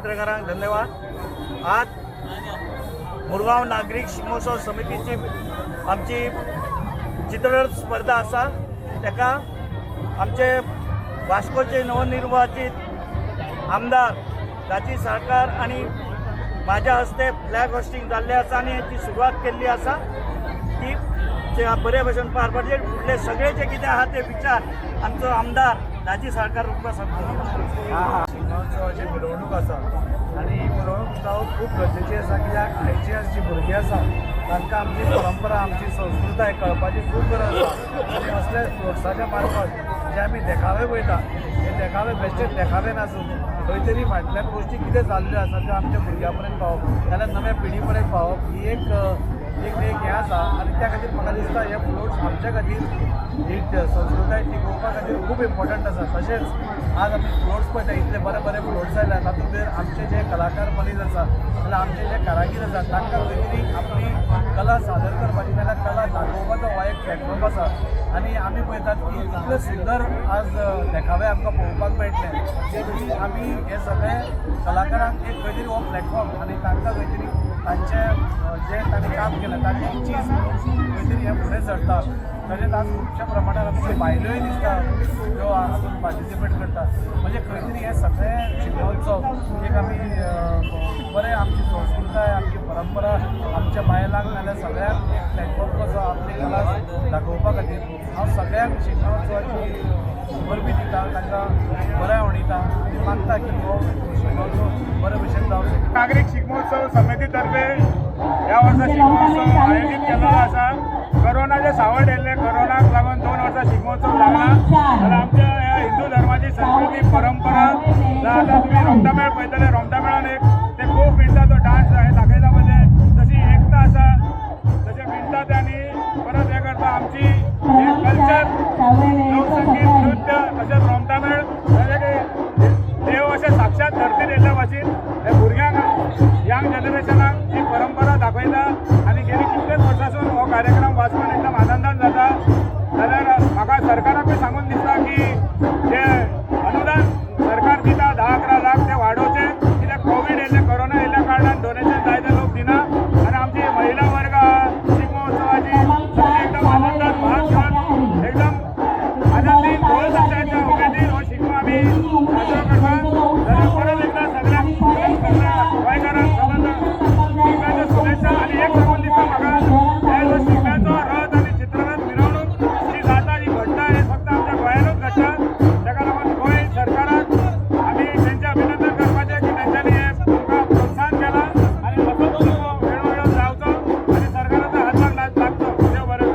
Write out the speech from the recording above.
पत्रकारांक धन्यवाद। आज मुरगांव नागरिक शिगमोत्सव समितीची आमची चित्ररथ स्पर्धा आसा, तेका आमचे वास्कोचे नवनिर्वाचित आमदार राजी सरकार आणि माझ्या हस्ते फ्लॅग होस्टिंग जाल्लें आसा आणि याची सुरवात केल्ली आसा ती बरे भशेन पार पडले। फुडले सगळे जे कितें आहा ते विचार आमचो आमदार राजी सरकार रुपा सांगता। शिगमोत्सवाची मिरवणूक आसा आणि ही मिरवणूक जावप खूप गरजेची आसा, कित्याक आयची आज जी भुरगीं आसा तांकां आमची परंपरा आमची संस्कृताय कळपाची खूब गरज आसा। आनी असले स्पोर्ट्साच्या मार्फत जे आमी देखावे पळयता हे देखावे बेश्टे देखावे नासून खंय तरी फाटल्यान गोश्टी कितें जाल्ल्यो आसा त्यो आमच्या भुरग्यां पर्यंत पावप जाल्यार नव्या पिढी पर्यंत पावप ही एक हें आसा। आनी त्या खातीर म्हाका दिसता हे फ्लोट्स आमच्या खातीर एक संस्कृताय टिकोवपा खातीर खूब इम्पॉर्टंट आसा। तशेंच आज आमी फ्लोट्स पळयता, इतले बरे बरे फ्लोट्स आयल्या, तातूंत आमचे जे कलाकार मनीस आसा नाजाल्यार आमचे जे कारागीर आसा तांकां खंय तरी आपली कला सादर करपाची नाजाल्यार कला दाखोवपाचो हो एक प्लॅटफॉर्म आसा। आनी आमी पळयतात की इतले सुंदर आज देखावे आमकां पळोवपाक मेळटले की आमी हे सगळे कलाकारांक एक खंय तरी हो प्लॅटफॉर्म आनी तांकां खंय तरी तांचे जे तांणी काम केलें तांची एक चीज खंय तरी हे फुडें सरता। तशेंच आज खुबशा प्रमाणात आमच्यो बायलोय दिसता ज्यो हातूंत पार्टिसिपेट करता। म्हणजे खंय तरी हे सगळे शिगमोत्सव एक आमी बरें आमची संस्कृताय आमची परंपरा आमच्या बायलांक नाजाल्यार सगळ्यांक एक प्लॅटफॉर्म कसो आपली कला दाखोवपा खातीर हांव सगळ्यांक शिगमोत्सवाची वरवीं दिता, तांकां बरें आवडीता आनी मागता की हो शिगमोत्सव बरे भशेन जावं शकता। नागरिक शिगमोत्सव समिती तर्फे ह्या वर्सा शिगमोत्सव आयोजीत केलेलो आसा। कोरोनाचे सावट येयल्ले, कोरोनाक लागून 2 वर्सां शिगमोत्सव जावना, जाल्यार आमच्या ह्या हिंदू धर्माची संस्कृती परंपरा आतां तुमी रोमटामेळ पळयतले, रोमटामेळान एक ते खूब मिनटाचो डान्स हे दाखयता म्हणजे जशी एकता आसा तशें मिनटात आनी परत हे करता आमची एक कल्चर लोकसंगीत नृत्य तशेंच रोमटामेळ म्हणजे देव अशें साक्षात धरतीर येयल्ल्या भाशेन हे भुरग्यांक यंग जनरेशनाक